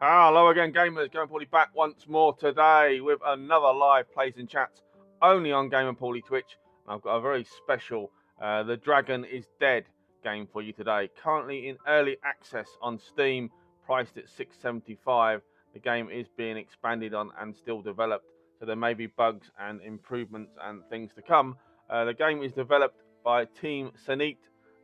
Hello again, gamers. GamerPauly back once more today with another live plays and chats only on GamerPauly Twitch. And I've got a very special The Dragon is Dead game for you today. Currently in early access on Steam, priced at $6.75. The game is being expanded on and still developed, so there may be bugs and improvements and things to come. The game is developed by Team Sanit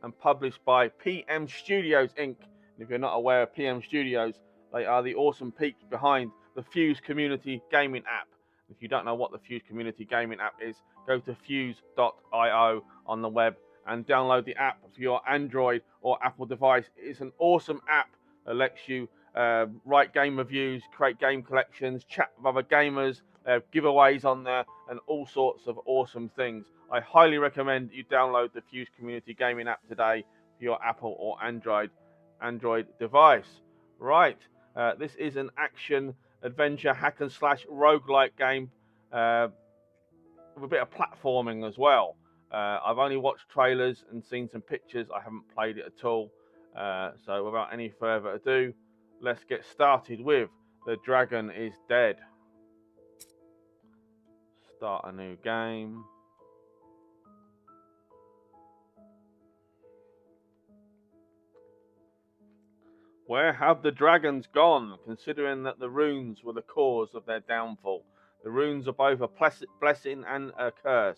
and published by PM Studios Inc. And if you're not aware of PM Studios, they are the awesome peeps behind the Fuse Community Gaming app. If you don't know what the Fuse Community Gaming app is, go to fuse.io on the web and download the app for your Android or Apple device. It's an awesome app that lets you write game reviews, create game collections, chat with other gamers, giveaways on there, and all sorts of awesome things. I highly recommend you download the Fuse Community Gaming app today for your Apple or Android device. Right. This is an action adventure hack and slash roguelike game with a bit of platforming as well. I've only watched trailers and seen some pictures. I haven't played it at all. So without any further ado, let's get started with The Dragon is Dead. Start a new game. Where have the dragons gone, considering that the runes were the cause of their downfall? The runes are both a blessing and a curse.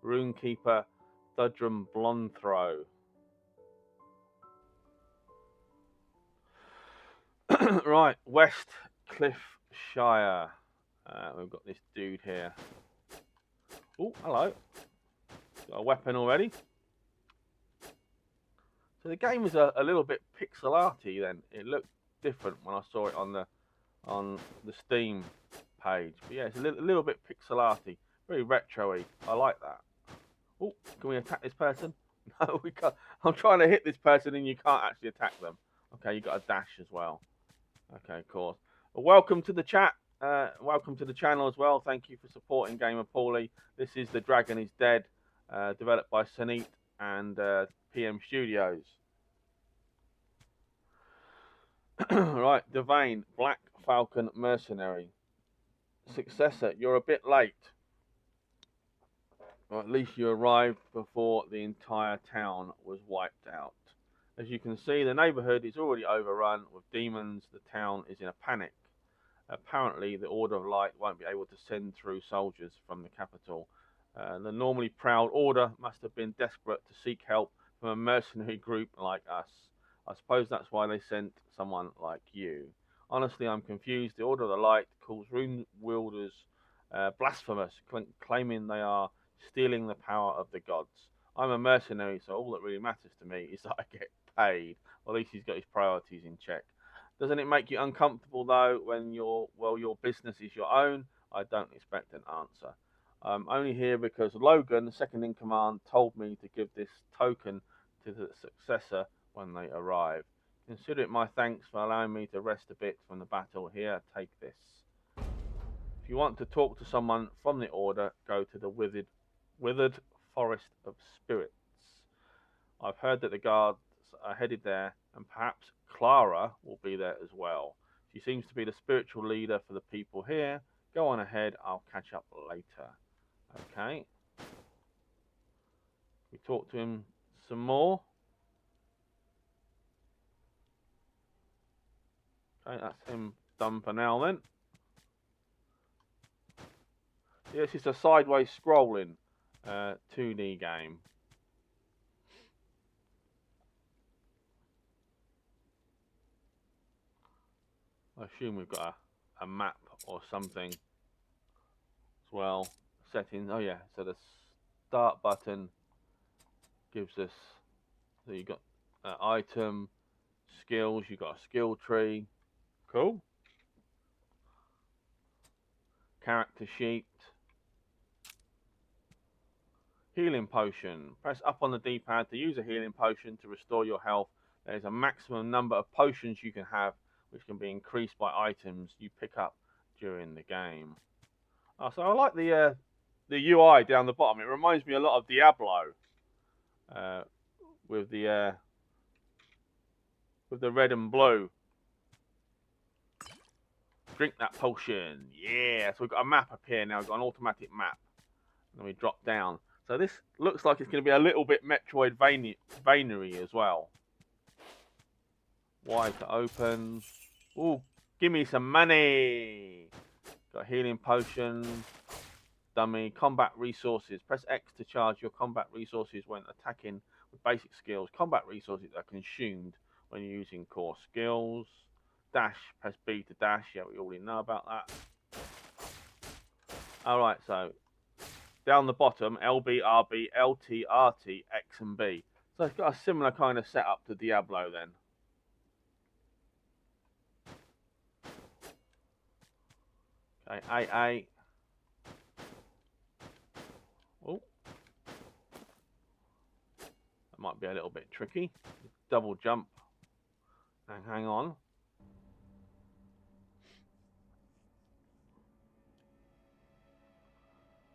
Runekeeper Thudrum Blonthrow. Right, West Cliffshire. We've got this dude here. Oh, hello. Got a weapon already. So the game is a little bit pixel arty then. It looked different when I saw it on the Steam page. But yeah, it's a little bit pixel arty. Very retro-y. I like that. Oh, can we attack this person? No, we can't. I'm trying to hit this person and you can't actually attack them. Okay, you got a dash as well. Okay, of course. Well, welcome to the chat. Welcome to the channel as well. Thank you for supporting GamerPauly. This is The Dragon is Dead, developed by Sanit and PM Studios. Right, Devane, Black Falcon Mercenary. Successor, you're a bit late. Or at least you arrived before the entire town was wiped out. As you can see, the neighborhood is already overrun with demons. The town is in a panic. Apparently, the Order of Light won't be able to send through soldiers from the capital. The normally proud Order must have been desperate to seek help from a mercenary group like us. I suppose that's why they sent someone like you. Honestly, I'm confused. The Order of the Light calls rune wielders blasphemous, claiming they are stealing the power of the gods. I'm a mercenary, so all that really matters to me is that I get paid. Well, at least he's got his priorities in check. Doesn't it make you uncomfortable though when your business is your own? I don't expect an answer. I'm only here because Logan, the second in command, told me to give this token to the successor when they arrive. Consider it my thanks for allowing me to rest a bit from the battle. Here, take this. If you want to talk to someone from the Order, go to the withered Forest of Spirits. I've heard that the guards are headed there, and perhaps Clara will be there as well. She seems to be the spiritual leader for the people here. Go on ahead, I'll catch up later. Okay. We talk to him some more. Okay, that's him done for now then. Yes, it's a sideways scrolling 2D game. I assume we've got a map or something as well. Settings. Oh yeah, so the start button gives us. So you got item, skills. You got a skill tree. Cool. Character sheet. Healing potion. Press up on the D-pad to use a healing potion to restore your health. There is a maximum number of potions you can have, which can be increased by items you pick up during the game. Oh, so I like the UI down the bottom. It reminds me a lot of Diablo, with the red and blue. Drink that potion. Yeah. So we've got a map up here now. We've got an automatic map. And we drop down. So this looks like it's going to be a little bit Metroidvania as well. Y to open. Ooh, give me some money. Got healing potion. Dummy. Combat resources. Press X to charge your combat resources when attacking with basic skills. Combat resources are consumed when you're using core skills. Dash. Press B to dash. Yeah, we already know about that. Alright, so down the bottom, LB, RB, LT, RT, X and B. So it's got a similar kind of setup to Diablo then. Okay, AA. Oh. That might be a little bit tricky. Double jump. And hang on.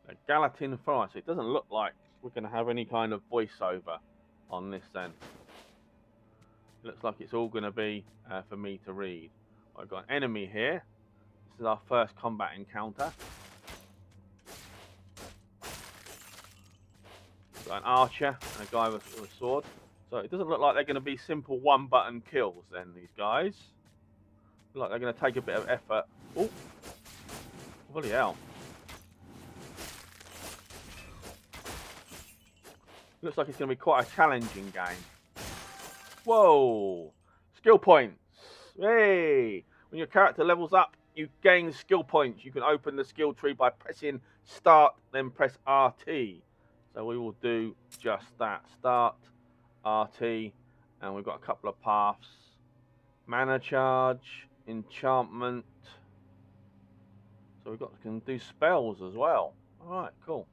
A Gallatin Forest. It doesn't look like we're going to have any kind of voiceover on this then. It looks like it's all going to be for me to read. I've got an enemy here. This is our first combat encounter. We've got an archer and a guy with a sword. So it doesn't look like they're going to be simple one-button kills then, these guys. Look like they're going to take a bit of effort. Oh, bloody hell. Looks like it's going to be quite a challenging game. Whoa! Skill points. Hey! When your character levels up, you gain skill points. You can open the skill tree by pressing start, then press RT. So we will do just that. Start, RT, and we've got a couple of paths. Mana charge, enchantment. So we've got can do spells as well. Alright, cool.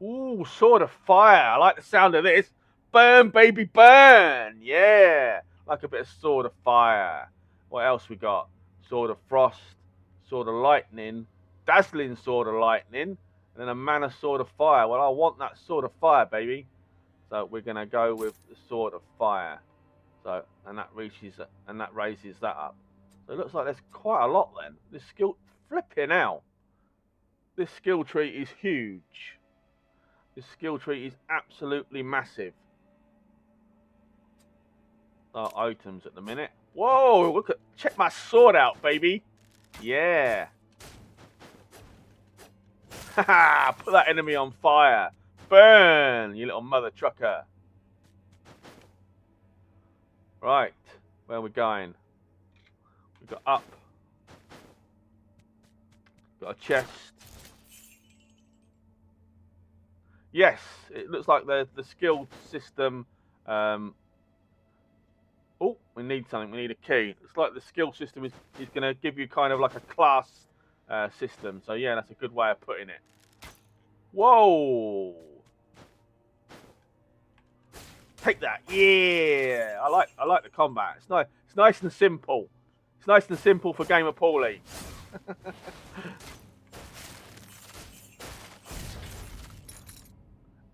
Ooh, Sword of Fire. I like the sound of this. Burn, baby, burn. Yeah. Like a bit of Sword of Fire. What else we got? Sword of Frost. Sword of Lightning. Dazzling Sword of Lightning. And then a Mana Sword of Fire. Well, I want that Sword of Fire, baby. So we're going to go with the Sword of Fire. So, and that raises that up. So it looks like there's quite a lot then. This skill, flipping out. This skill tree is huge. This skill tree is absolutely massive. Our items at the minute. Whoa, look at, check my sword out, baby. Yeah. Haha, put that enemy on fire. Burn, you little mother trucker. Right, where are we going? We've got up. Got a chest. Yes, it looks like the skill system. Oh, we need something. We need a key. It's like the skill system is going to give you kind of like a class system. So yeah, that's a good way of putting it. Whoa! Take that. Yeah, I like the combat. It's nice. It's nice and simple. It's nice and simple for GamerPauly.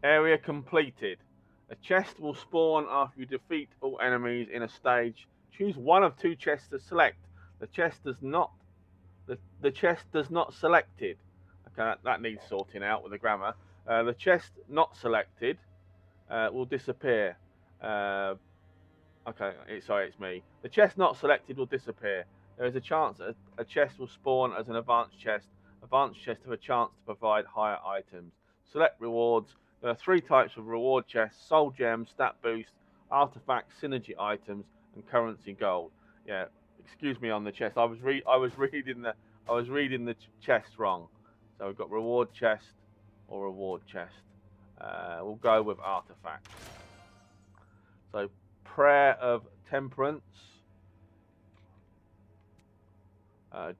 Area completed. A chest will spawn after you defeat all enemies in a stage. Choose one of two chests to select. The chest does not selected. Okay, that needs sorting out with the grammar. The chest not selected will disappear. Okay, sorry, it's me. The chest not selected will disappear. There is a chance that a chest will spawn as an advanced chest. Advanced chests have a chance to provide higher items. Select rewards. There are 3 types of reward chests: soul gems, stat boost, artifact, synergy items, and currency gold. Yeah, excuse me on the chest. I was reading the chest wrong. So we've got reward chest or reward chest. We'll go with artifact. So prayer of temperance.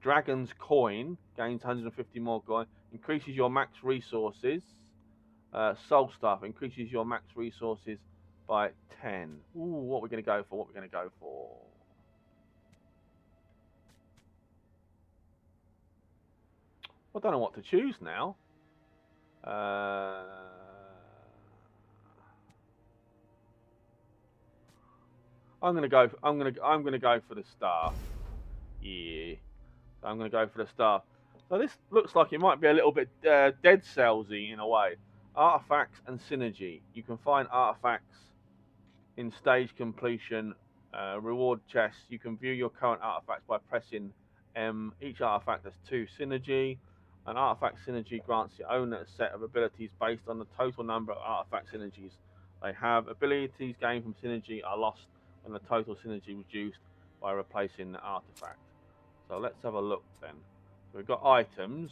Dragon's coin gains 150 more coin. Increases your max resources. Soul Staff increases your max resources by 10. Ooh, what are we going to go for? What are we going to go for? I don't know what to choose now. I'm going to go for the staff. Yeah. So I'm going to go for the star. So this looks like it might be a little bit Dead Cellsy in a way. Artifacts and synergy. You can find artifacts in stage completion. Reward chests. You can view your current artifacts by pressing M. Each artifact has 2 synergy. An artifact synergy grants the owner a set of abilities based on the total number of artifact synergies they have. Abilities gained from synergy are lost when the total synergy reduced by replacing the artifact. So let's have a look then. So we've got items.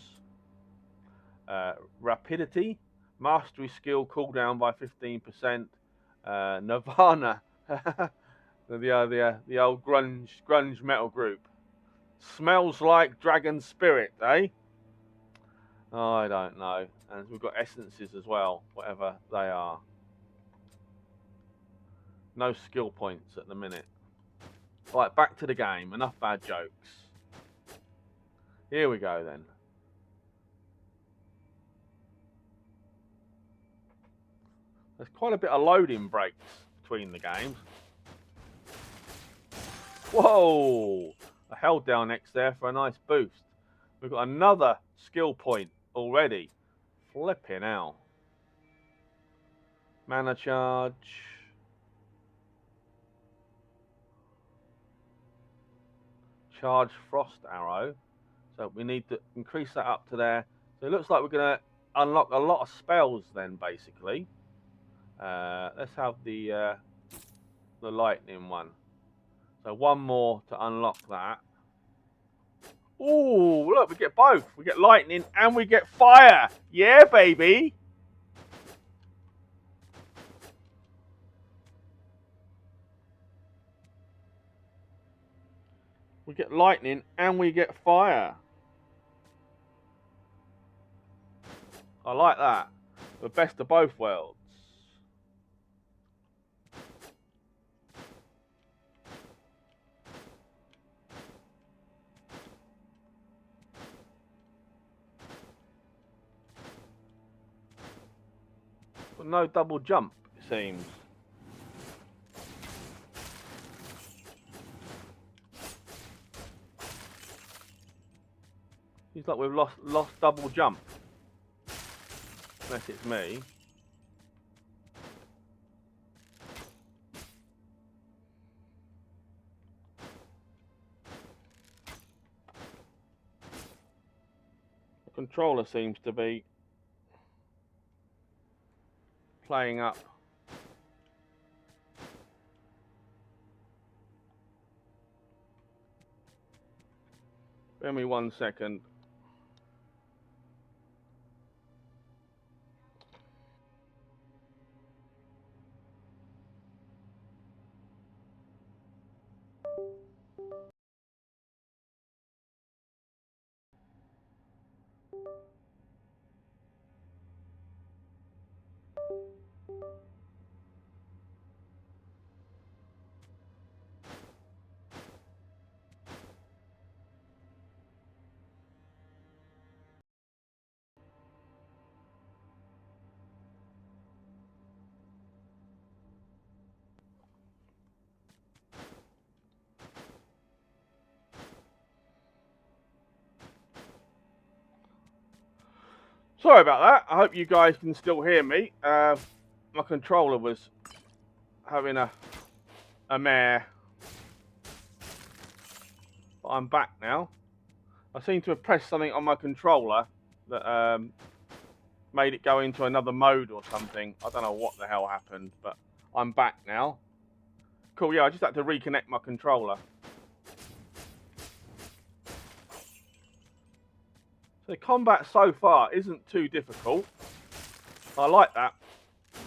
Rapidity, mastery skill cooldown by 15%. Nirvana, the old grunge metal group. Smells like dragon spirit, eh? Oh, I don't know. And we've got essences as well, whatever they are. No skill points at the minute. Right, back to the game. Enough bad jokes. Here we go then. There's quite a bit of loading breaks between the games. Whoa! I held down X there for a nice boost. We've got another skill point already. Flipping out. Mana charge. Charge frost arrow. So we need to increase that up to there. So it looks like we're going to unlock a lot of spells then, basically. Let's have the lightning one. So one more to unlock that. Ooh, look, we get both. We get lightning and we get fire. Yeah, baby. We get lightning and we get fire. I like that. The best of both worlds. But no double jump, it seems. Seems like we've lost double jump. Unless it's me. The controller seems to be playing up. Give me 1 second. Sorry about that. I hope you guys can still hear me. My controller was having a mare. But I'm back now. I seem to have pressed something on my controller that made it go into another mode or something. I don't know what the hell happened, but I'm back now. Cool, yeah, I just had to reconnect my controller. So the combat so far isn't too difficult. I like that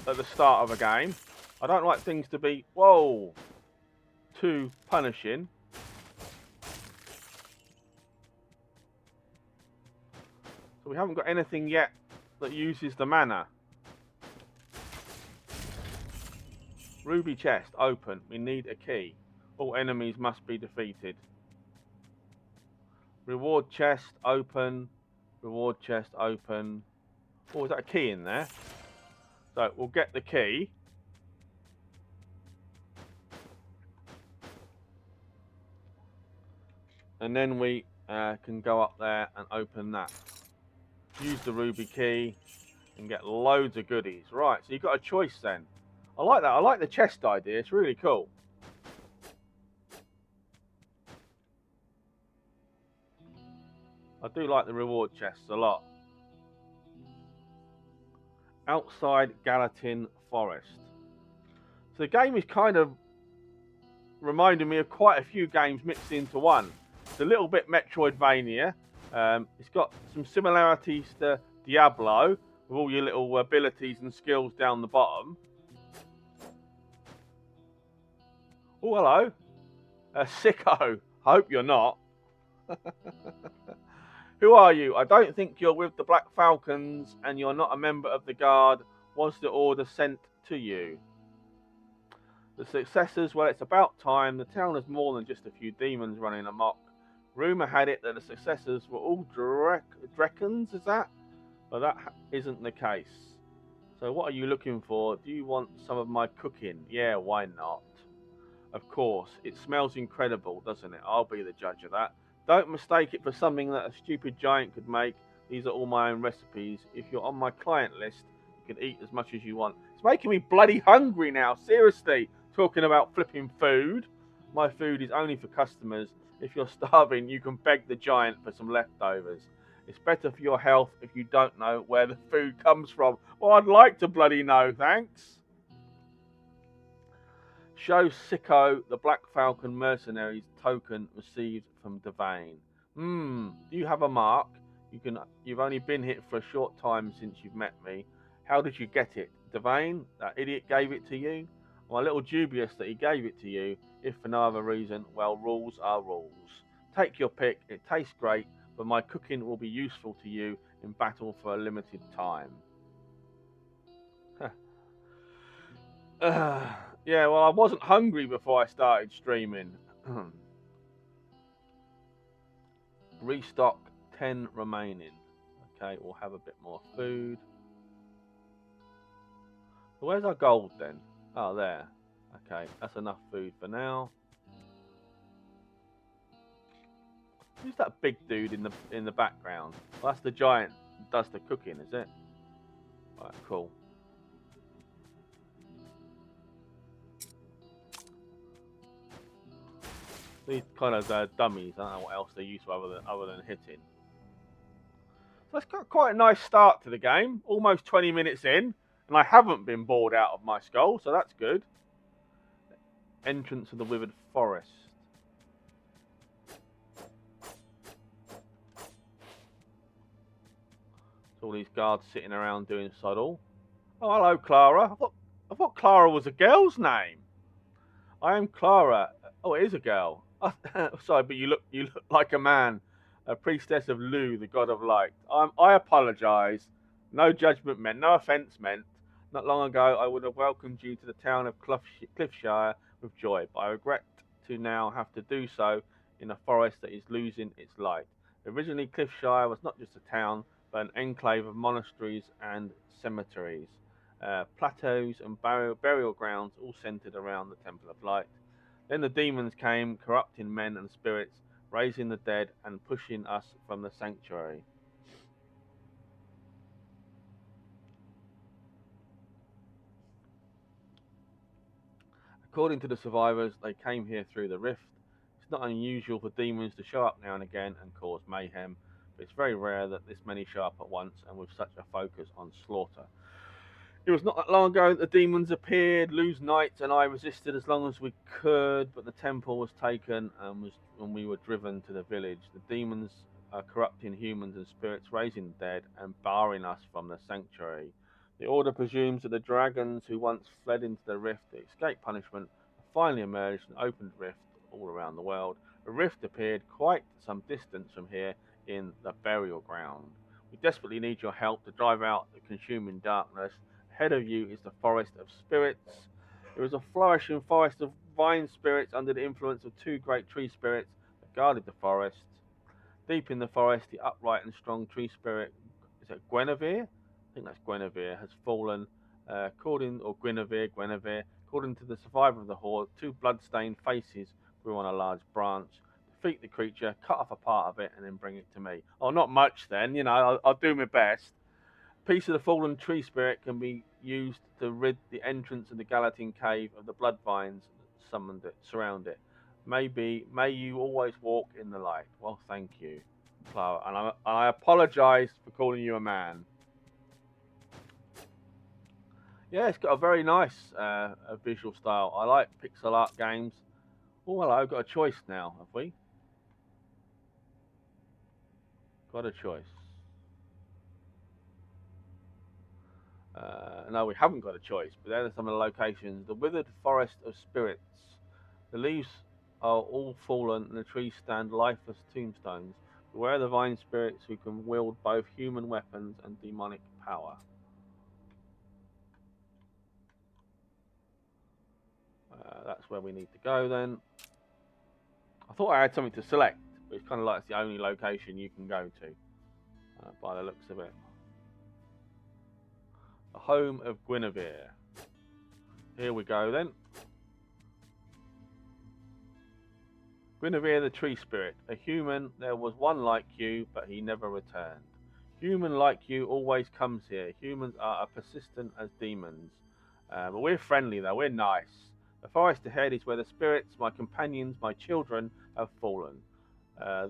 at the start of a game. I don't like things to be, whoa, too punishing. So we haven't got anything yet that uses the mana. Ruby chest, open. We need a key. All enemies must be defeated. Reward chest, open. Reward chest, open. Oh, is that a key in there? So we'll get the key. And then we can go up there and open that. Use the ruby key and get loads of goodies. Right, so you've got a choice then. I like that. I like the chest idea. It's really cool. I do like the reward chests a lot. Outside Gallatin Forest. So the game is kind of reminding me of quite a few games mixed into one. It's a little bit Metroidvania. It's got some similarities to Diablo with all your little abilities and skills down the bottom. Oh, hello. Sicko. I hope you're not. Who are you? I don't think you're with the Black Falcons and you're not a member of the Guard. Was the order sent to you? The successors, well, it's about time. The town has more than just a few demons running amok. Rumour had it that the successors were all Drekkens, is that? But that isn't the case. So what are you looking for? Do you want some of my cooking? Yeah, why not? Of course, it smells incredible, doesn't it? I'll be the judge of that. Don't mistake it for something that a stupid giant could make. These are all my own recipes. If you're on my client list, you can eat as much as you want. It's making me bloody hungry now, seriously. Talking about flipping food. My food is only for customers. If you're starving, you can beg the giant for some leftovers. It's better for your health if you don't know where the food comes from. Well, I'd like to bloody know, thanks. Show Sicko the Black Falcon mercenaries token received from Devane. Do you have a mark? You've only been here for a short time since you've met me. How did you get it? Devane, that idiot gave it to you? I'm a little dubious that he gave it to you, if for no other reason. Well, rules are rules. Take your pick, it tastes great, but my cooking will be useful to you in battle for a limited time. Yeah, well, I wasn't hungry before I started streaming. Restock 10 remaining. Okay, we'll have a bit more food. So where's our gold then? Oh, there. Okay, that's enough food for now. Who's that big dude in the background? Well, that's the giant that does the cooking, is it? Right, cool. These kind of dummies, I don't know what else they use other than hitting. So it's got quite a nice start to the game. Almost 20 minutes in, and I haven't been bored out of my skull, so that's good. Entrance of the Withered Forest. So all these guards sitting around doing sod all. Oh, hello, Clara. I thought Clara was a girl's name. I am Clara. Oh, it is a girl. Sorry, but you look like a man. A priestess of Lu, the god of light. I apologise. No judgment meant. No offence meant. Not long ago, I would have welcomed you to the town of Cliffshire with joy, but I regret to now have to do so in a forest that is losing its light. Originally, Cliffshire was not just a town, but an enclave of monasteries and cemeteries, plateaus and burial grounds, all centered around the Temple of Light. Then the demons came, corrupting men and spirits, raising the dead and pushing us from the sanctuary. According to the survivors, they came here through the rift. It's not unusual for demons to show up now and again and cause mayhem, but it's very rare that this many show up at once and with such a focus on slaughter. It was not that long ago that the demons appeared. Lu's knights and I resisted as long as we could, but the temple was taken and we were driven to the village. The demons are corrupting humans and spirits, raising the dead and barring us from the sanctuary. The order presumes that the dragons who once fled into the rift to escape punishment have finally emerged and opened rift all around the world. A rift appeared quite some distance from here in the burial ground. We desperately need your help to drive out the consuming darkness. Ahead of you is the forest of spirits. There is a flourishing forest of vine spirits under the influence of two great tree spirits that guarded the forest. Deep in the forest, the upright and strong tree spirit, is it Guinevere? I think that's Guinevere, has fallen. According to the survivor of the horde, two blood-stained faces grew on a large branch. defeat the creature, cut off a part of it, and then bring it to me. Oh, not much then, you know, I'll do my best. A piece of the fallen tree spirit can be used to rid the entrance of the Galatine cave of the blood vines that summoned it, surround it. May you always walk in the light. Well, thank you, flower. And I apologise for calling you a man. Yeah, it's got a very nice visual style. I like pixel art games. Oh, hello, got a choice now, have we? Got a choice. No, we haven't got a choice, but there are some of the locations. The withered forest of spirits. The leaves are all fallen and the trees stand lifeless tombstones. Beware the vine spirits who can wield both human weapons and demonic power. That's where we need to go then. I thought I had something to select, but it's kind of like it's the only location you can go to, by the looks of it. The home of Guinevere. Here we go then. Guinevere the tree spirit. A human, there was one like you, but he never returned. Human like you always comes here. Humans are as persistent as demons. But we're friendly though, we're nice. The forest ahead is where the spirits, my companions, my children, have fallen.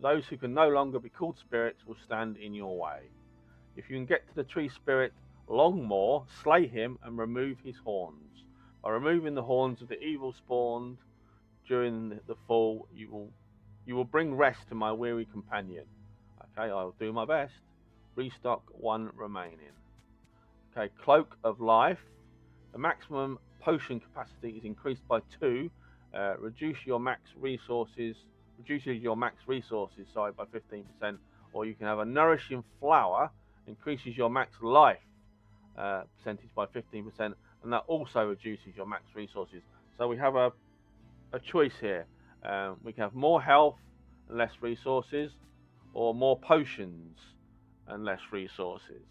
Those who can no longer be called spirits will stand in your way. If you can get to the tree spirit Longmore, slay him and remove his horns. By removing the horns of the evil spawned during the fall, you will bring rest to my weary companion. Okay, I'll do my best. Restock 1 remaining. Okay, Cloak of Life. The maximum potion capacity is increased by 2. Reduces your max resources by 15%. Or you can have a nourishing flower, increases your max life percentage by 15%, and that also reduces your max resources. So we have a choice here. We can have more health and less resources, or more potions and less resources.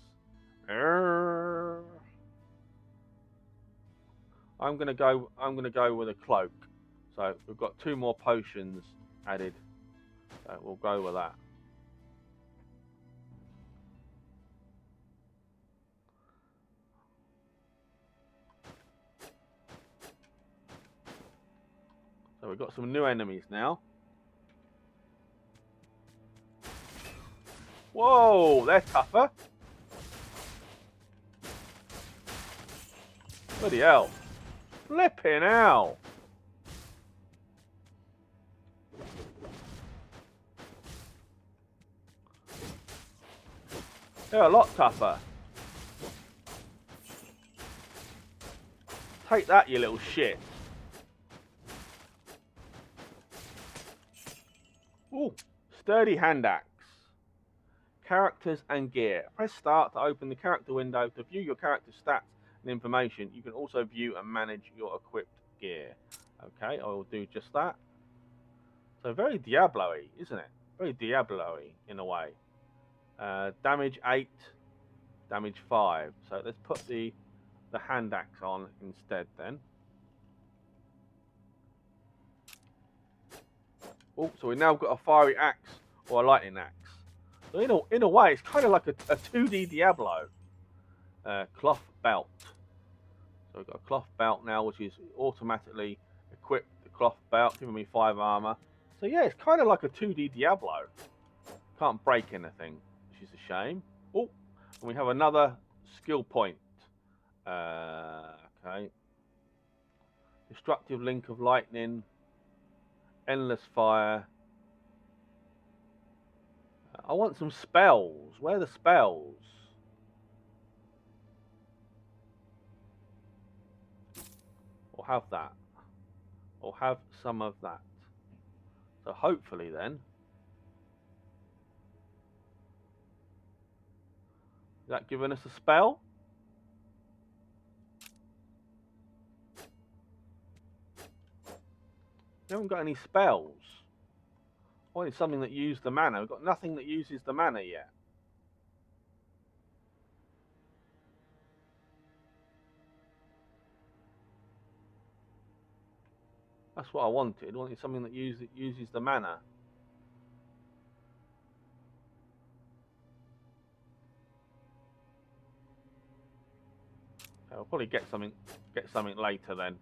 I'm gonna go with a cloak. So we've got 2 more potions added. So we'll go with that. So we've got some new enemies now. Whoa, they're tougher. Bloody hell. Flipping hell. They're a lot tougher. Take that, you little shit. Ooh, sturdy hand axe. Characters and gear. Press start to open the character window to view your character's stats and information. You can also view and manage your equipped gear. Okay, I will do just that. So very Diablo-y, isn't it? Very Diablo-y in a way. Damage 8, damage 5. So let's put the hand axe on instead then. Oh, so we've now got a fiery axe or a lightning axe. So in a way, it's kind of like a 2D Diablo. Cloth belt. So we've got a cloth belt now, which is automatically equipped. The cloth belt, giving me 5 armor. So yeah, it's kind of like a 2D Diablo. Can't break anything, which is a shame. Oh, and we have another skill point. Okay. Destructive link of lightning. Endless fire. I want some spells. Where are the spells? Or have that. Or have some of that. So hopefully then. Is that giving us a spell? We haven't got any spells. I wanted something that used the mana. We've got nothing that uses the mana yet. That's what I wanted. I wanted something that uses the mana. I'll probably get something later then.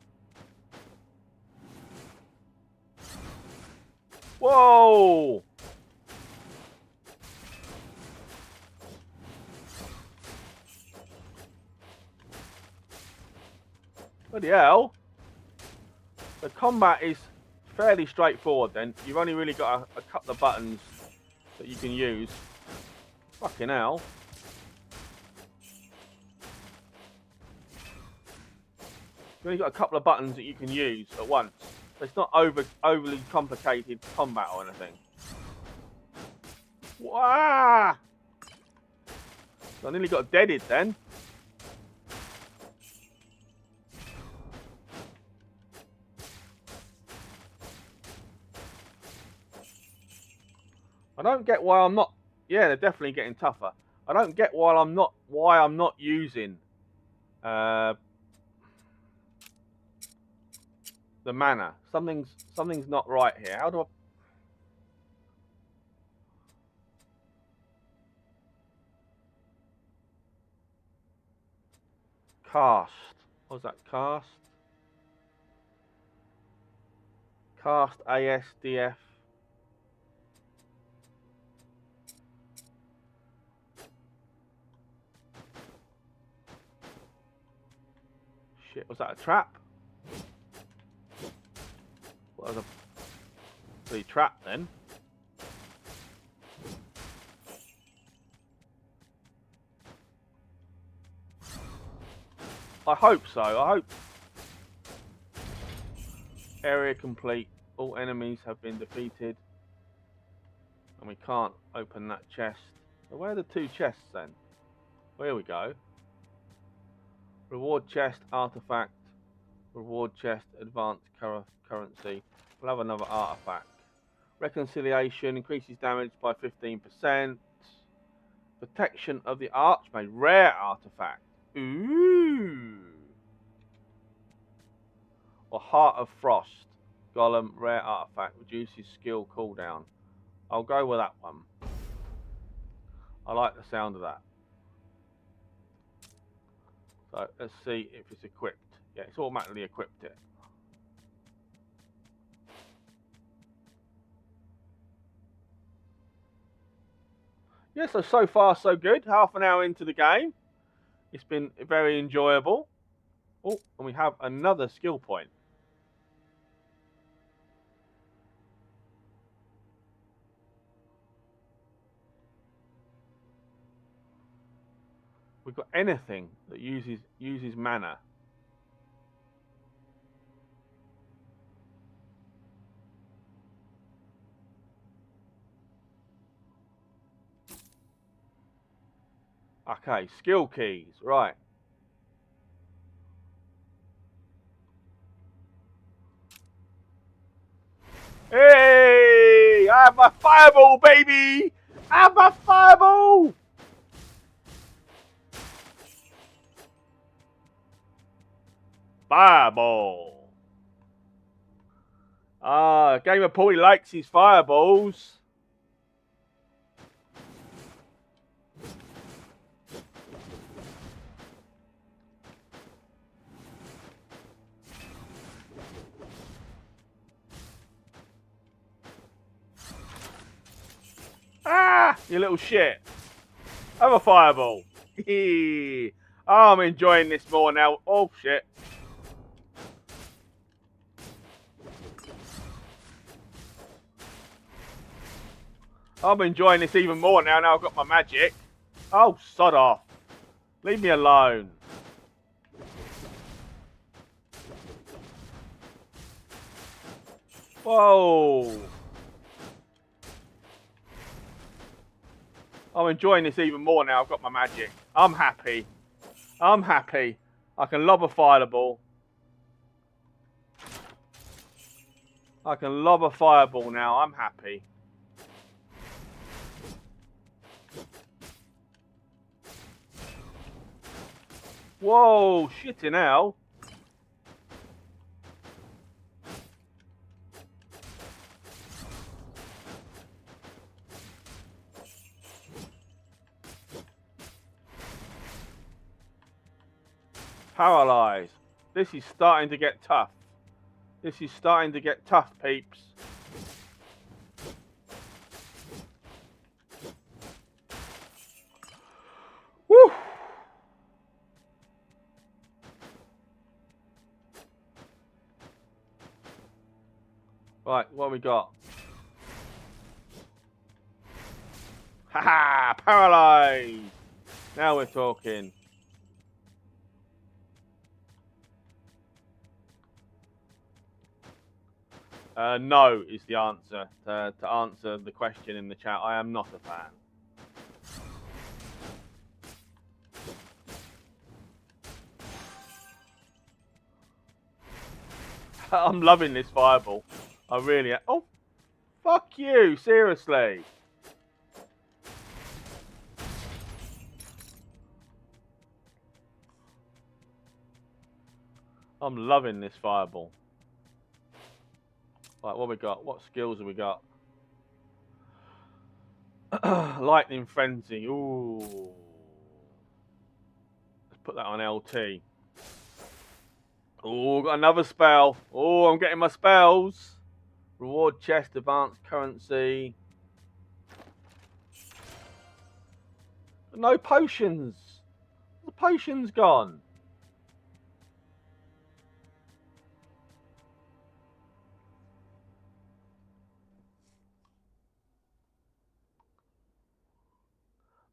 Whoa! Bloody hell. The combat is fairly straightforward then. You've only really got a couple of buttons that you can use. Fucking hell. You've only got a couple of buttons that you can use at once. So it's not overly complicated combat or anything. Wow! So I nearly got deaded then. I don't get why I'm not. Yeah, they're definitely getting tougher. I don't get why I'm not using the mana. Something's not right here. How do I? Cast. What was that? Cast. Cast ASDF. Shit, was that a trap? What was a bloody trap then? I hope so. I hope. Area complete. All enemies have been defeated. And we can't open that chest. So where are the two chests then? Well, here we go. Reward chest, artifact. Reward chest, advanced currency. We'll have another artifact. Reconciliation increases damage by 15%. Protection of the Archmage, rare artifact. Ooh. Or Heart of Frost, Golem, rare artifact, reduces skill cooldown. I'll go with that one. I like the sound of that. So let's see if it's equipped. Yeah, it's automatically equipped it. Yeah, so far so good. Half an hour into the game. It's been very enjoyable. Oh, and we have another skill point. We've got anything that uses mana. Okay, skill keys, right. Hey, I have my fireball, baby! I have my fireball! Fireball. Ah, GamerPauly likes his fireballs. Ah, you little shit. Have a fireball. Oh, I'm enjoying this more now. Oh, shit. I'm enjoying this even more now. Now I've got my magic. Oh, sod off. Leave me alone. Whoa. I'm enjoying this even more now. I've got my magic. I'm happy. I'm happy. I can lob a fireball. I can lob a fireball now. I'm happy. Whoa, shitting hell. Paralyze. This is starting to get tough. This is starting to get tough, peeps. Woo! Right, what have we got? Haha! Paralyze! Now we're talking. No is the answer to answer the question in the chat. I am not a fan. I'm loving this fireball. I really am. Oh, fuck you! Seriously. I'm loving this fireball. Right, what we got? What skills have we got? Lightning Frenzy. Ooh. Let's put that on LT. Oh, got another spell. Oh, I'm getting my spells. Reward chest, advanced currency. No potions. The potion's gone.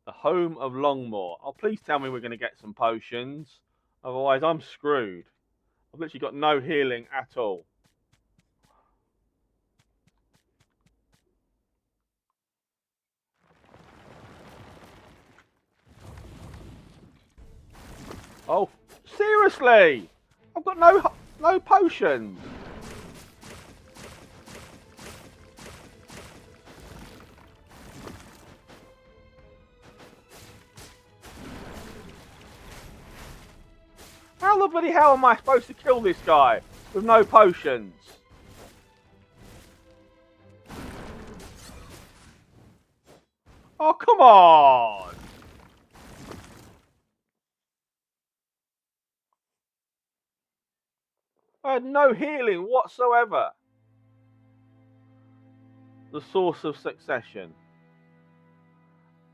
The home of Longmore. Oh, please tell me we're going to get some potions. Otherwise, I'm screwed. I've literally got no healing at all. Oh, seriously? I've got no potions. How the bloody hell am I supposed to kill this guy with no potions? Oh, come on! I had no healing whatsoever. The source of succession.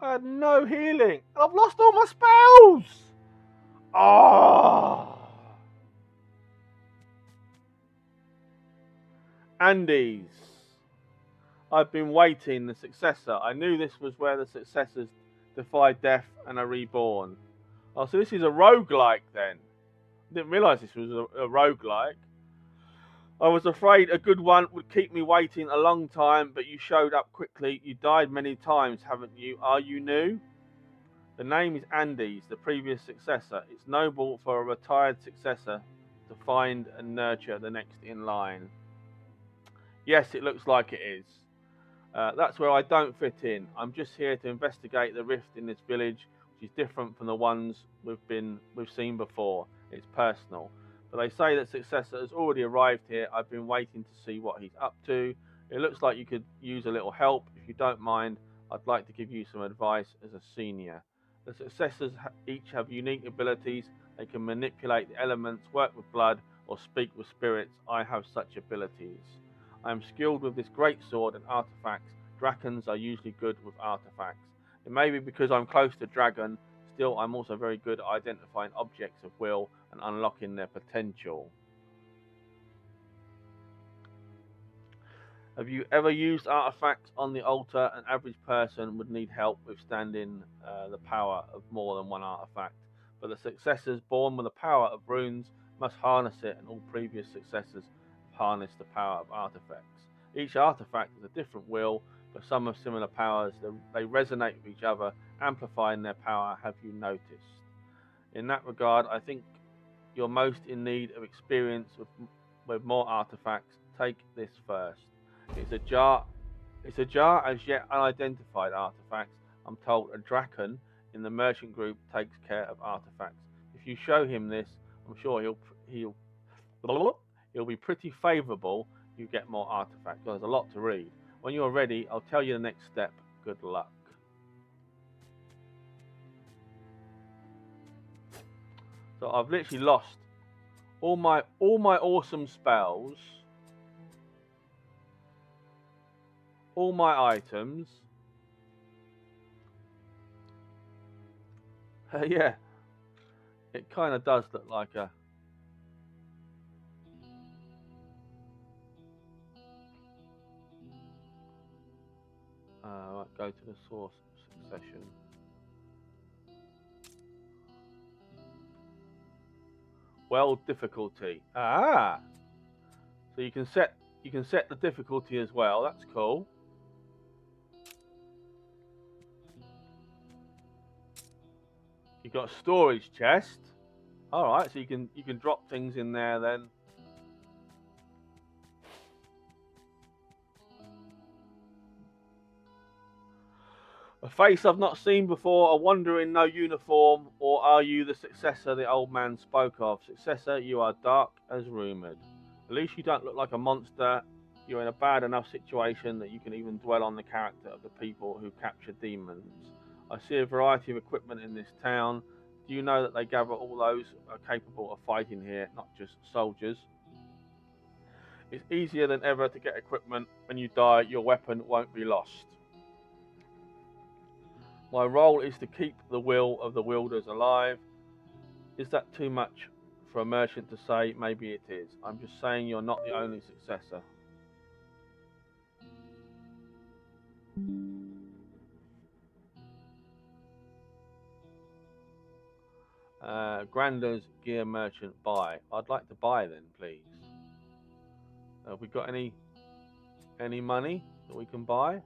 I had no healing. And I've lost all my spells! Oh! Andes. I've been waiting, the successor. I knew this was where the successors defy death and are reborn. Oh, so this is a roguelike then. I didn't realise this was a roguelike. I was afraid a good one would keep me waiting a long time, but you showed up quickly. You died many times, haven't you? Are you new? The name is Andes, the previous successor. It's noble for a retired successor to find and nurture the next in line. Yes, it looks like it is. That's where I don't fit in. I'm just here to investigate the rift in this village, which is different from the ones we've seen before. It's personal. But they say that successor has already arrived here. I've been waiting to see what he's up to. It looks like you could use a little help. If you don't mind, I'd like to give you some advice as a senior. The successors each have unique abilities. They can manipulate the elements, work with blood, or speak with spirits. I have such abilities. I am skilled with this great sword and artifacts. Drakons are usually good with artifacts. It may be because I'm close to dragon. Still, I'm also very good at identifying objects of will and unlocking their potential. Have you ever used artifacts on the altar? An average person would need help withstanding the power of more than one artifact. But the successors born with the power of runes must harness it, and all previous successors have harnessed the power of artifacts. Each artifact has a different will, but some have similar powers. They resonate with each other, amplifying their power. Have you noticed? In that regard, I think you're most in need of experience with more artifacts. Take this first. It's a jar as yet unidentified artifacts. I'm told a Drakon in the merchant group takes care of artifacts. If you show him this, I'm sure he'll be pretty favourable. You get more artifacts. There's a lot to read. When you're ready, I'll tell you the next step. Good luck. So I've literally lost all my awesome spells, all my items. Yeah, it kind of does look like a. Right, go to the source succession. World difficulty. Ah, so you can set the difficulty as well. That's cool. You've got a storage chest. All right, so you can drop things in there then. A face I've not seen before, a wanderer in no uniform, or are you the successor the old man spoke of? Successor, you are dark as rumoured. At least you don't look like a monster. You're in a bad enough situation that you can even dwell on the character of the people who capture demons. I see a variety of equipment in this town. Do you know that they gather all those who are capable of fighting here, not just soldiers? It's easier than ever to get equipment. When you die, your weapon won't be lost. My role is to keep the will of the wielders alive. Is that too much for a merchant to say? Maybe it is. I'm just saying you're not the only successor. Grander's gear merchant buy. I'd like to buy then, please. Have we got any money that we can buy?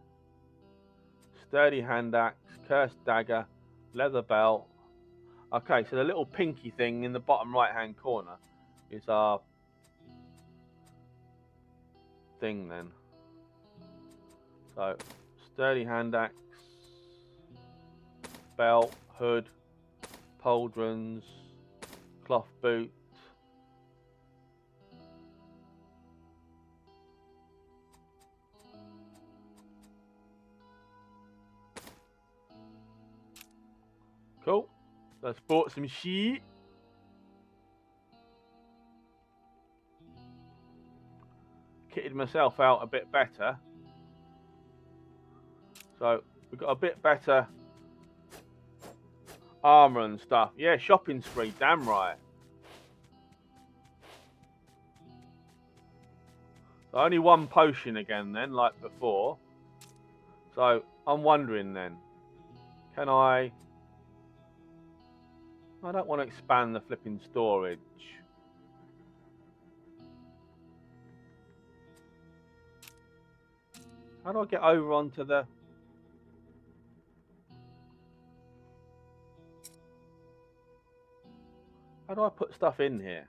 Sturdy hand axe, cursed dagger, leather belt. Okay, so the little pinky thing in the bottom right hand corner is our thing then. So, sturdy hand axe, belt, hood, pauldrons, cloth boot. Cool. Let's bought some shit. Kitted myself out a bit better. So we've got a bit better armor and stuff. Yeah, shopping spree, damn right. So only one potion again then, like before. So I'm wondering then, can I don't want to expand the flipping storage. How do I get over onto the... How do I put stuff in here?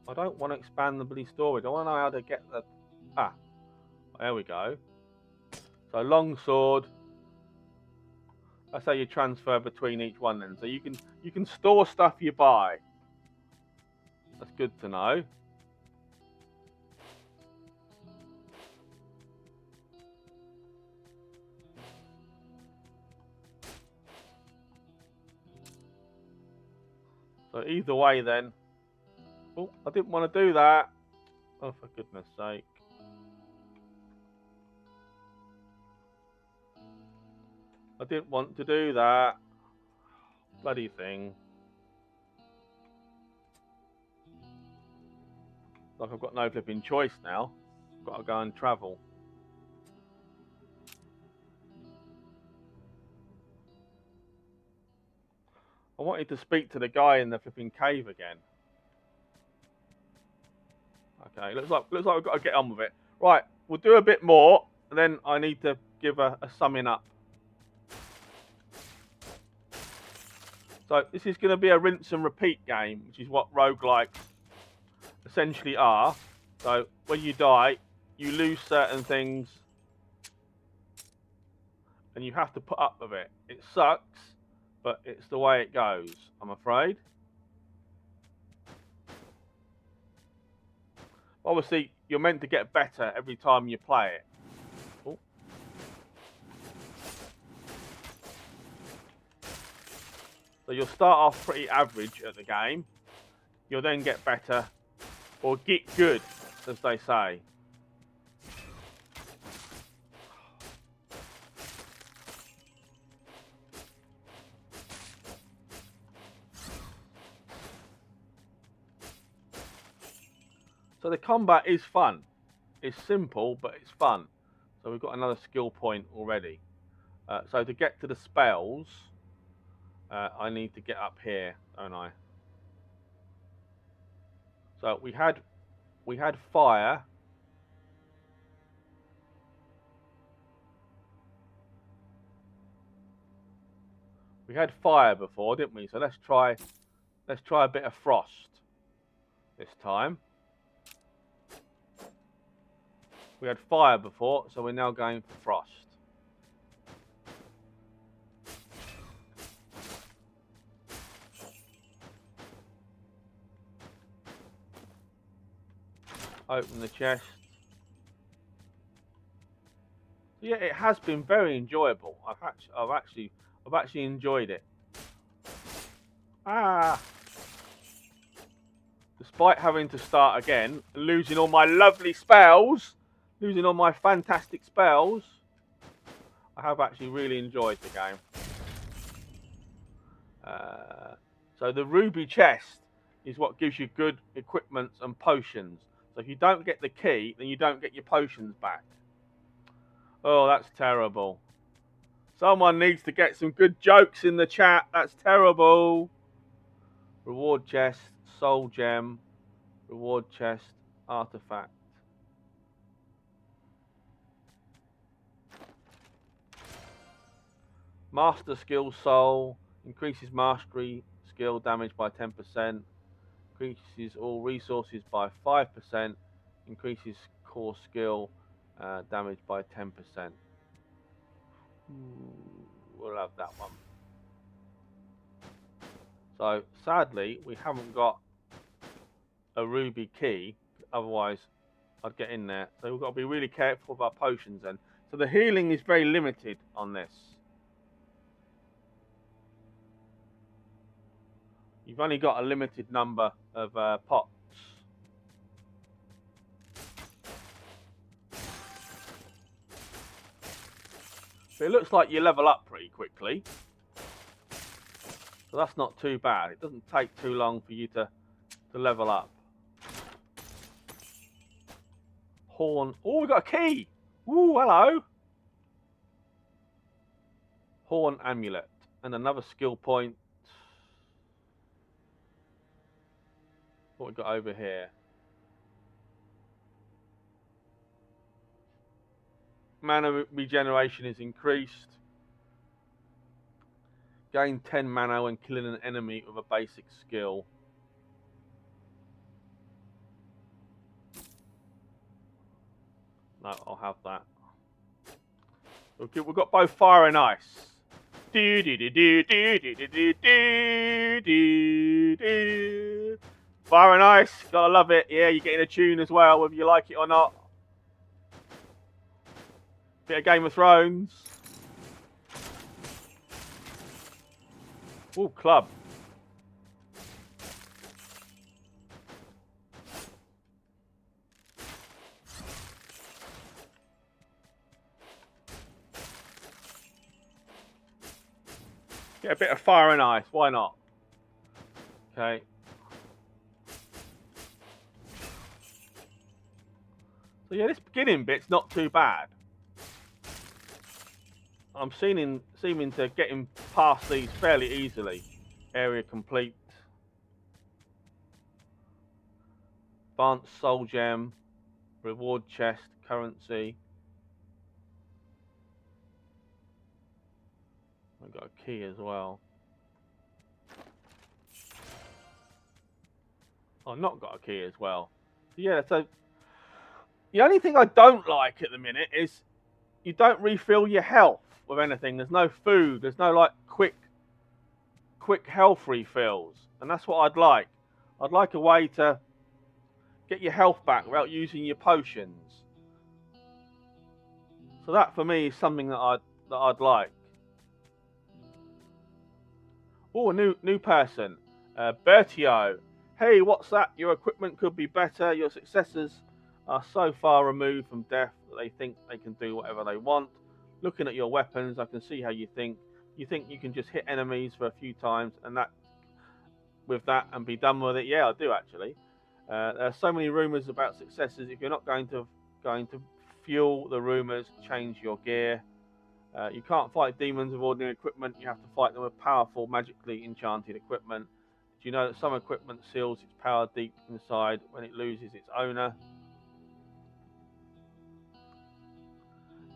I don't want to expand the bloody storage. I want to know how to get the... Ah, there we go. So long sword. That's how you transfer between each one then. So you can store stuff you buy. That's good to know. So either way then. Oh, I didn't want to do that. Oh, for goodness sake. I didn't want to do that. Bloody thing. Like I've got no flipping choice now. I've got to go and travel. I wanted to speak to the guy in the flipping cave again. Okay, looks like we've got to get on with it. Right, we'll do a bit more, and then I need to give a summing up. So this is going to be a rinse and repeat game, which is what roguelikes essentially are. So when you die, you lose certain things, and you have to put up with it. It sucks, but it's the way it goes, I'm afraid. Obviously, you're meant to get better every time you play it. Oh. So you'll start off pretty average at the game. You'll then get better, or get good, as they say. So the combat is fun. It's simple, but it's fun. So we've got another skill point already. So to get to the spells, I need to get up here, don't I? So we had fire. We had fire before, didn't we? So let's try a bit of frost this time. We had fire before, so we're now going for frost. Open the chest. So yeah, it has been very enjoyable. I've actually enjoyed it. Ah! Despite having to start again, losing all my lovely spells, losing all my fantastic spells, I have actually really enjoyed the game. So the ruby chest is what gives you good equipments and potions. So if you don't get the key, then you don't get your potions back. Oh, that's terrible. Someone needs to get some good jokes in the chat. That's terrible. Reward chest, soul gem, reward chest, artifact. Master skill soul, increases mastery skill damage by 10%, increases all resources by 5%, increases core skill damage by 10%. We'll have that one. So sadly, we haven't got a ruby key, otherwise I'd get in there. So we've got to be really careful about potions then. So the healing is very limited on this. You've only got a limited number of pots. But it looks like you level up pretty quickly. So that's not too bad. It doesn't take too long for you to level up. Horn. Oh, we got a key. Ooh, hello. Horn amulet. And another skill point. What we got over here? Mana regeneration is increased. Gain 10 mana when killing an enemy with a basic skill. No, I'll have that. Okay, we've got both fire and ice. Fire and ice, gotta love it. Yeah, you're getting a tune as well, whether you like it or not. Bit of Game of Thrones. Ooh, club. Get a bit of fire and ice, why not? Okay. So yeah, this beginning bit's not too bad. I'm seeming to getting past these fairly easily. Area complete. Advanced soul gem. Reward chest. Currency. I've got a key as well. I've not got a key as well. So yeah, so the only thing I don't like at the minute is you don't refill your health with anything. There's no food. There's no like quick health refills, and that's what I'd like. I'd like a way to get your health back without using your potions. So that for me is something that I'd like. Oh, a new person. Bertio. Hey, what's that? Your equipment could be better. Your successors are so far removed from death that they think they can do whatever they want. Looking at your weapons, I can see how you think. You think you can just hit enemies for a few times and that with that and be done with it. Yeah, I do actually. There are so many rumors about successors. If you're not going to fuel the rumors, change your gear. You can't fight demons with ordinary equipment. You have to fight them with powerful, magically enchanted equipment. Do you know that some equipment seals its power deep inside when it loses its owner?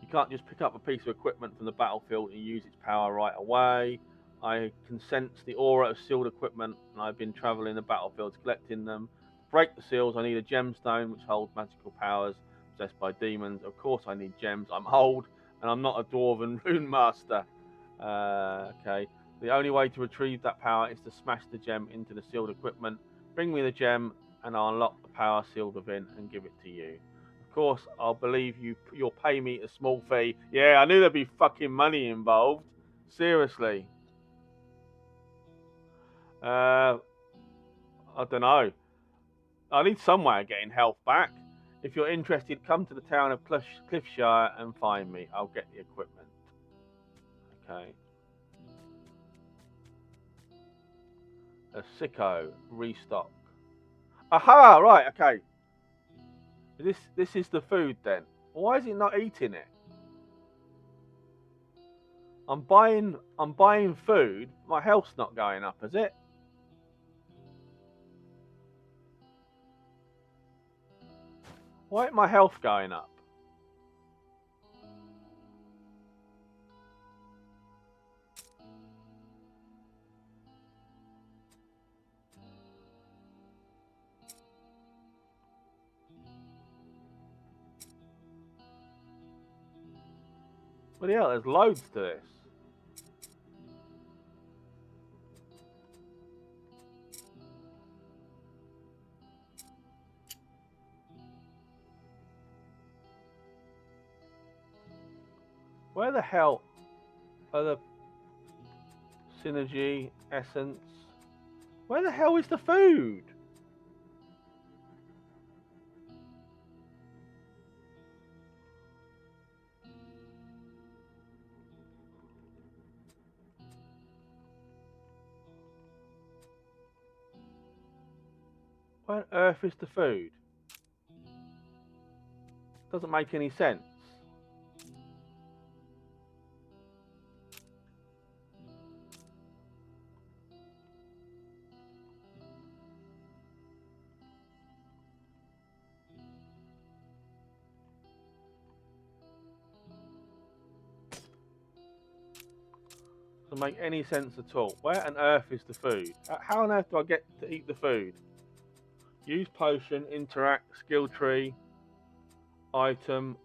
You can't just pick up a piece of equipment from the battlefield and use its power right away. I can sense the aura of sealed equipment, and I've been traveling the battlefields collecting them. To break the seals, I need a gemstone which holds magical powers possessed by demons. Of course, I need gems. I'm old, and I'm not a dwarven rune master. Okay. The only way to retrieve that power is to smash the gem into the sealed equipment. Bring me the gem, and I'll unlock the power sealed within and give it to you. Of course, I'll believe you. You'll pay me a small fee. Yeah, I knew there'd be fucking money involved. Seriously. I don't know. I need some way of getting health back. If you're interested, come to the town of Cliffshire and find me. I'll get the equipment. Okay. A sicko restock. Aha! Right. Okay. This is the food then. Why is it not eating it? I'm buying food. My health's not going up, is it? Why ain't my health going up? Bloody hell, there's loads to this. Where the hell are the synergy essence? Where the hell is the food? Where on earth is the food? Doesn't make any sense. Doesn't make any sense at all. Where on earth is the food? How on earth do I get to eat the food? Use potion, interact, skill tree, item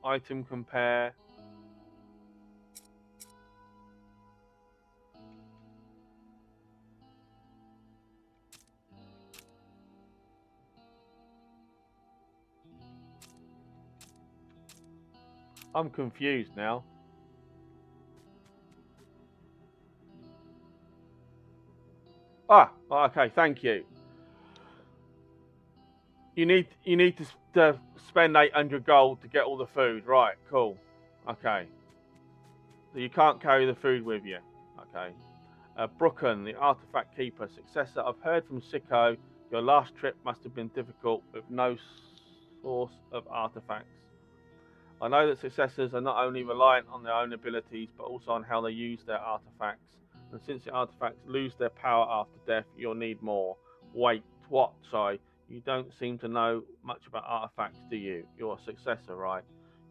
compare. I'm confused now. Ah, okay, thank you. You need to spend 800 gold to get all the food. Right, cool. Okay. So you can't carry the food with you. Okay. Brooken, the artifact keeper, successor. I've heard from Sicko. Your last trip must have been difficult with no source of artifacts. I know that successors are not only reliant on their own abilities, but also on how they use their artifacts. And since the artifacts lose their power after death, you'll need more. Wait, what? Sorry, you don't seem to know much about artifacts, do you? You're a successor, right?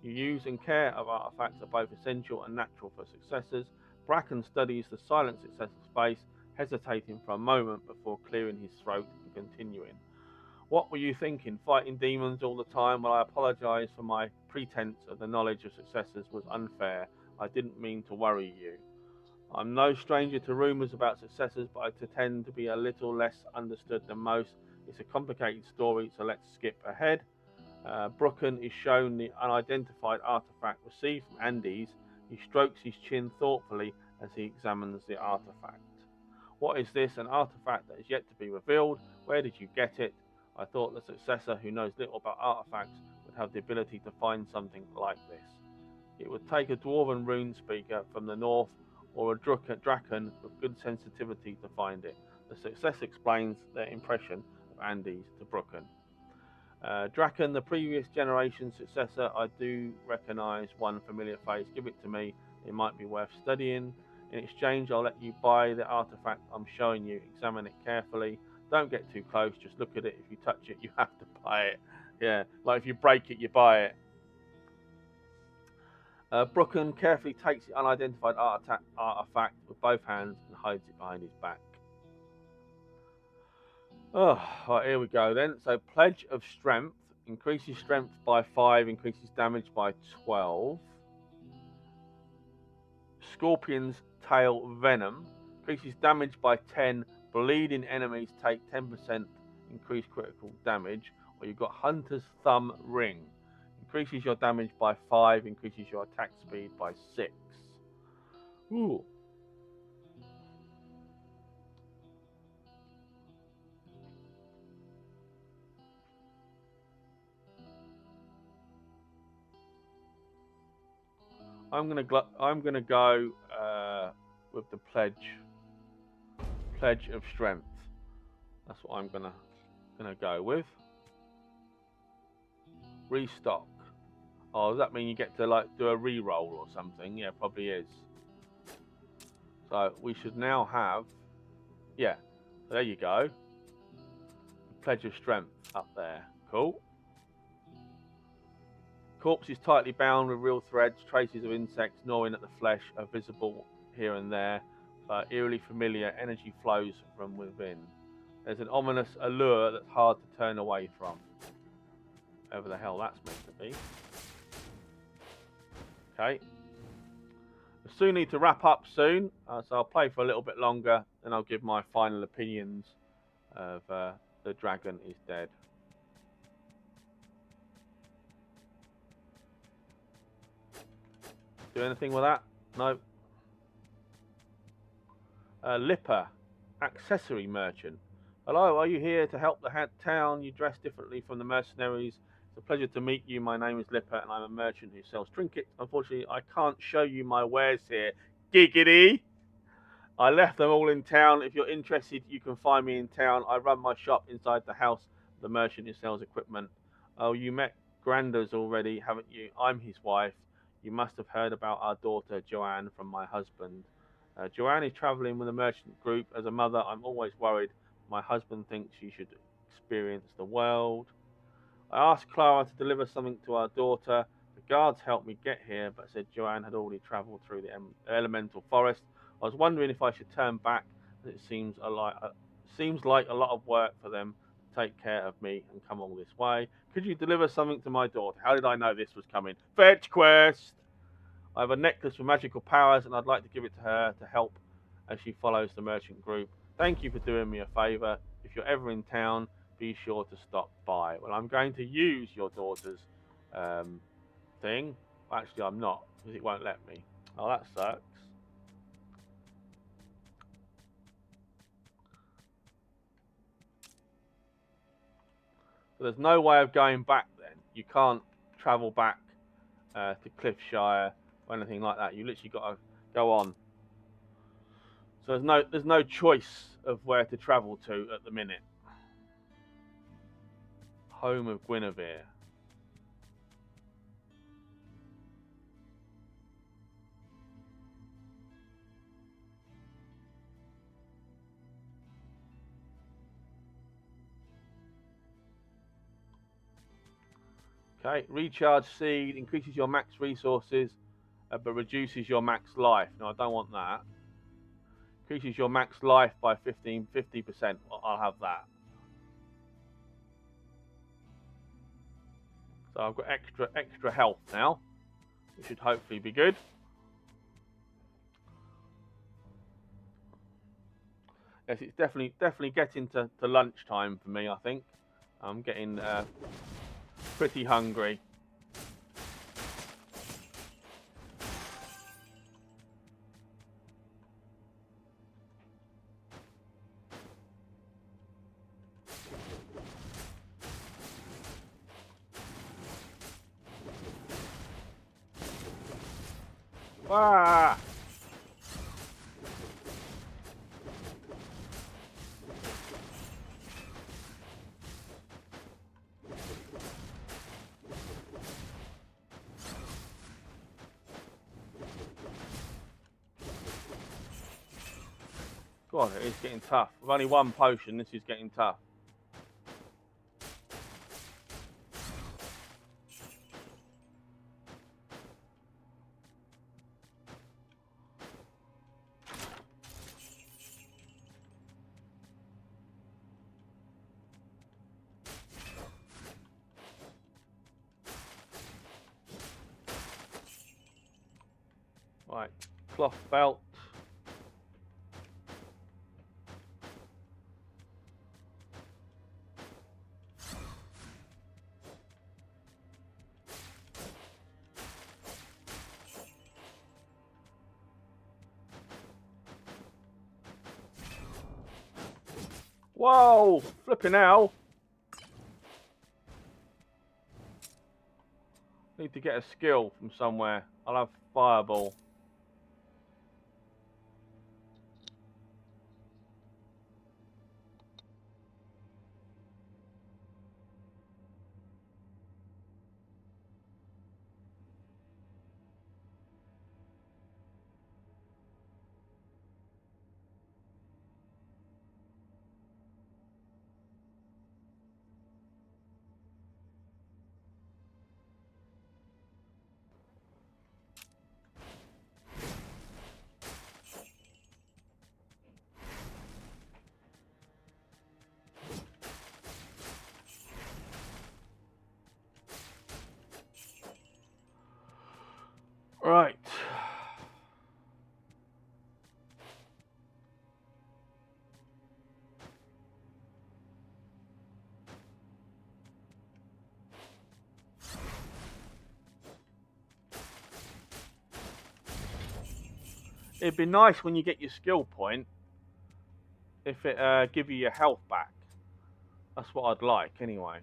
You use and care of artifacts are both essential and natural for successors. Bracken studies the silent successor's face, hesitating for a moment before clearing his throat and continuing. What were you thinking? Fighting demons all the time? Well, I apologise for my pretense of the knowledge of successors was unfair. I didn't mean to worry you. I'm no stranger to rumours about successors, but I tend to be a little less understood than most. It's a complicated story, so let's skip ahead. Brooken is shown the unidentified artifact received from Andes. He strokes his chin thoughtfully as he examines the artifact. What is this? An artifact that is yet to be revealed. Where did you get it? I thought the successor, who knows little about artifacts, would have the ability to find something like this. It would take a dwarven rune speaker from the north or a draken with good sensitivity to find it. The success explains their impression of Andes to Brooken. Draken, the previous generation successor, I do recognise one familiar face. Give it to me, it might be worth studying. In exchange, I'll let you buy the artifact I'm showing you. Examine it carefully. Don't get too close, just look at it. If you touch it, you have to buy it. Yeah, like if you break it, you buy it. Brooken carefully takes the unidentified artifact with both hands and hides it behind his back. Oh, right, here we go then. So, Pledge of Strength. Increases strength by 5, increases damage by 12. Scorpion's Tail Venom. Increases damage by 10. Bleeding enemies take 10% increased critical damage. Or you've got Hunter's Thumb Ring. Increases your damage by 5, increases your attack speed by 6. Ooh. I'm gonna go with the Pledge of Strength. That's what I'm gonna go with. Restock. Oh, does that mean you get to like do a re-roll or something? Yeah, probably is. So we should now have, yeah, there you go. Pledge of Strength up there. Cool. Corpse is tightly bound with real threads. Traces of insects gnawing at the flesh are visible here and there, but eerily familiar. Energy flows from within. There's an ominous allure that's hard to turn away from. Whatever the hell that's meant to be. Okay. I soon need to wrap up soon, so I'll play for a little bit longer, then I'll give my final opinions of The Dragon is Dead. Do anything with that? No. Lipper, accessory merchant. Hello, are you here to help the town? You dress differently from the mercenaries. It's a pleasure to meet you. My name is Lipper, and I'm a merchant who sells trinkets. Unfortunately, I can't show you my wares here. Giggity! I left them all in town. If you're interested, you can find me in town. I run my shop inside the house of the merchant who sells equipment. Oh, you met Granders already, haven't you? I'm his wife. You must have heard about our daughter, Joanne, from my husband. Joanne is traveling with a merchant group. As a mother, I'm always worried. My husband thinks she should experience the world. I asked Clara to deliver something to our daughter. The guards helped me get here, but said Joanne had already travelled through the elemental forest. I was wondering if I should turn back, as it seems like a lot of work for them to take care of me and come all this way. Could you deliver something to my daughter? How did I know this was coming? Fetch quest! I have a necklace with magical powers, and I'd like to give it to her to help as she follows the merchant group. Thank you for doing me a favour. If you're ever in town, be sure to stop by. Well, I'm going to use your daughter's thing. Actually, I'm not, because it won't let me. Oh, that sucks. So there's no way of going back then. You can't travel back to Cliffshire or anything like that. You literally got to go on. So there's no choice of where to travel to at the minute. Home of Guinevere. Okay, recharge seed increases your max resources, but reduces your max life. No, I don't want that. Increases your max life by 50%. I'll have that. So I've got extra health now, which should hopefully be good. Yes, it's definitely getting to lunchtime for me. I think I'm getting pretty hungry. Ah! God, it is getting tough. With only one potion, this is getting tough. Right, cloth belt. Whoa, flipping hell. Need to get a skill from somewhere. I'll have fireball. Right. It'd be nice when you get your skill point if it give you your health back. That's what I'd like anyway.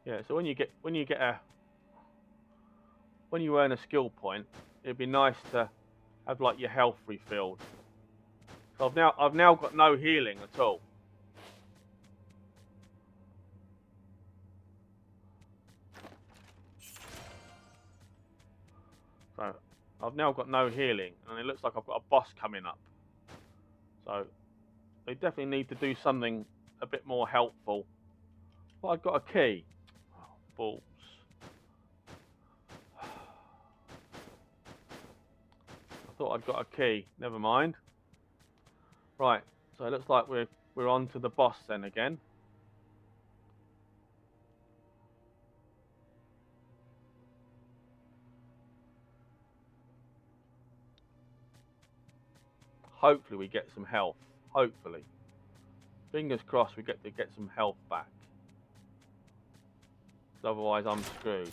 Yeah, so when you earn a skill point, it'd be nice to have like your health refilled. So I've now got no healing at all. So I've now got no healing, and it looks like I've got a boss coming up. So they definitely need to do something a bit more helpful. But I've got a key. Oh, balls. I thought I'd got a key. Never mind. Right. So it looks like we're on to the boss then again. Hopefully we get some health. Hopefully. Fingers crossed we get to get some health back. Otherwise I'm screwed.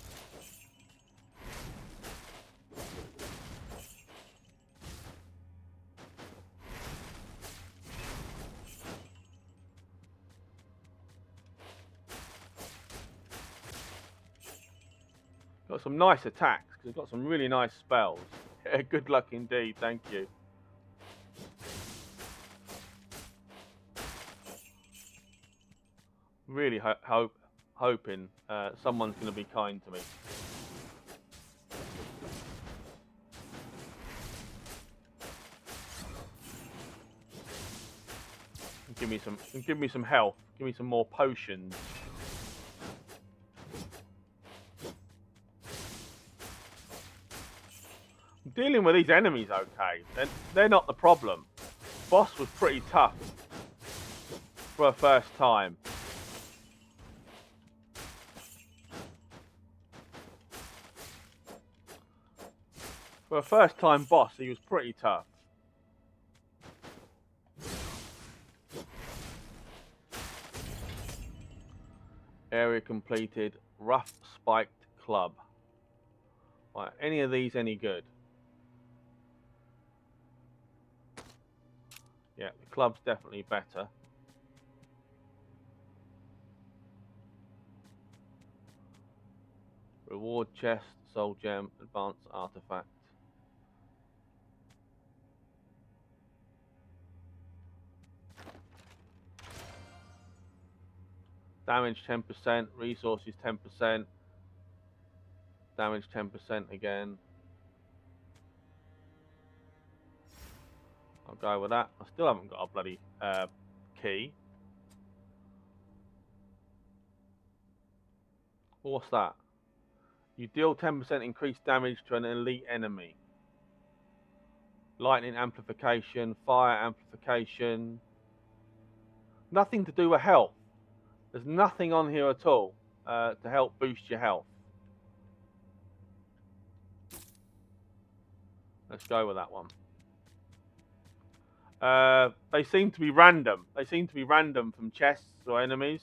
Got some nice attacks, because we've got some really nice spells. Yeah, good luck indeed, thank you. Really hoping someone's going to be kind to me. Give me some health. Give me some more potions. I'm dealing with these enemies okay. They're not the problem. Boss was pretty tough for a first time. For a first time boss, he was pretty tough. Area completed. Rough spiked club. Right, any of these any good? Yeah, the club's definitely better. Reward chest, soul gem, advanced artifact. Damage 10%, resources 10%, damage 10% again. I'll go with that. I still haven't got a bloody key. Well, what's that? You deal 10% increased damage to an elite enemy. Lightning amplification, fire amplification. Nothing to do with health. There's nothing on here at all to help boost your health. Let's go with that one. They seem to be random. They seem to be random from chests or enemies.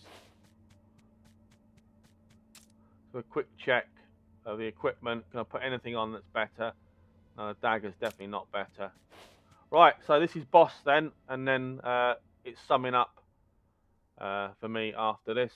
So a quick check of the equipment. Can I put anything on that's better? No, the dagger's definitely not better. Right, so this is boss then, and then it's summing up for me after this.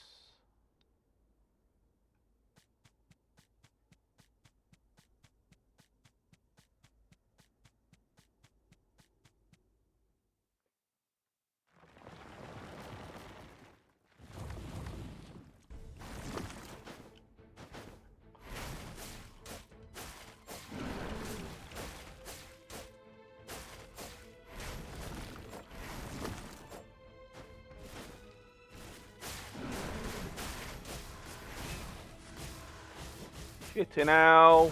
Shitting out.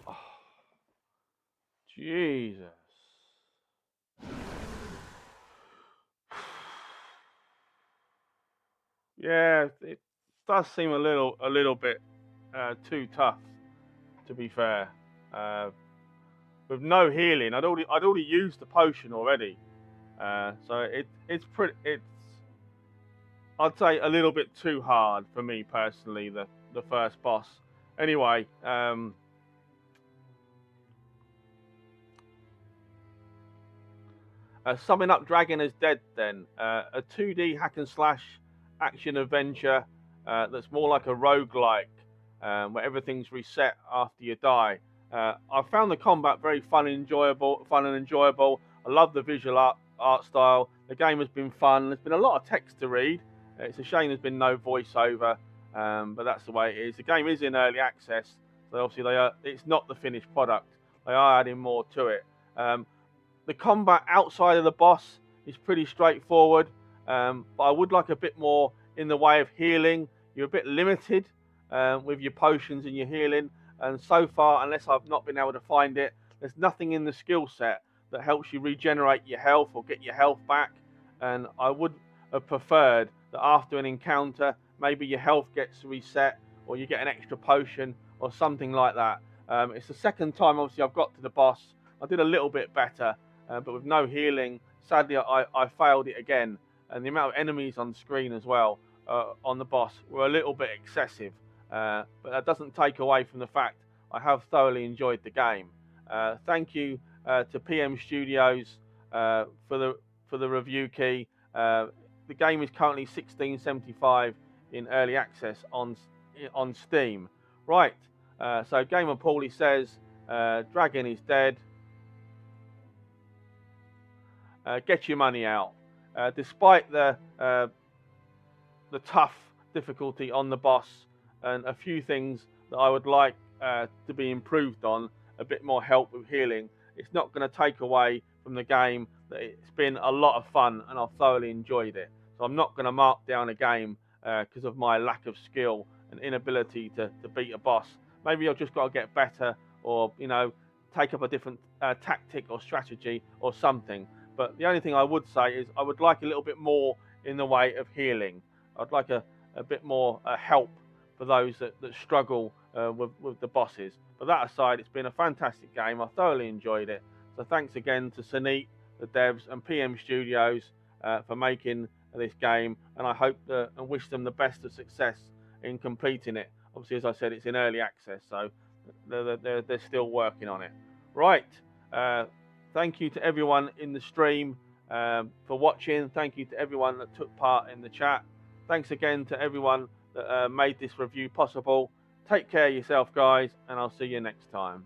Oh, Jesus. Yeah, it does seem a little bit too tough, to be fair. With no healing, I'd already used the potion already, so it's I'd say a little bit too hard for me personally. The first boss. Anyway, summing up Dragon is Dead then. A 2D hack and slash action adventure that's more like a roguelike, where everything's reset after you die. I found the combat very fun and enjoyable. I love the visual art style. The game has been fun. There's been a lot of text to read. It's a shame there's been no voiceover, but that's the way it is. The game is in early access, so obviously it's not the finished product. They are adding more to it. The combat outside of the boss is pretty straightforward, but I would like a bit more in the way of healing. You're a bit limited with your potions and your healing, and so far, unless I've not been able to find it, there's nothing in the skill set that helps you regenerate your health or get your health back. And I would have preferred that after an encounter, maybe your health gets reset, or you get an extra potion or something like that. It's the second time, obviously, I've got to the boss. I did a little bit better, but with no healing, sadly, I failed it again. And the amount of enemies on screen as well on the boss were a little bit excessive. But that doesn't take away from the fact I have thoroughly enjoyed the game. Thank you to PM Studios for the review key. The game is currently $16.75 in early access on Steam. Right, so GamerPauly says Dragon is dead. Get your money out. Despite the tough difficulty on the boss and a few things that I would like to be improved on, a bit more help with healing, it's not going to take away from the game that it's been a lot of fun and I've thoroughly enjoyed it. So I'm not going to mark down a game because of my lack of skill and inability to beat a boss. Maybe I've just got to get better, or take up a different tactic or strategy or something. But the only thing I would say is I would like a little bit more in the way of healing. I'd like a bit more help for those that struggle with the bosses. But that aside, it's been a fantastic game. I thoroughly enjoyed it. So thanks again to Sunit, the devs, and PM Studios for making this game. And I hope and wish them the best of success in completing it. Obviously, as I said, it's in early access, so they're still working on it. Right. Thank you to everyone in the stream for watching. Thank you to everyone that took part in the chat. Thanks again to everyone that made this review possible. Take care of yourself, guys, and I'll see you next time.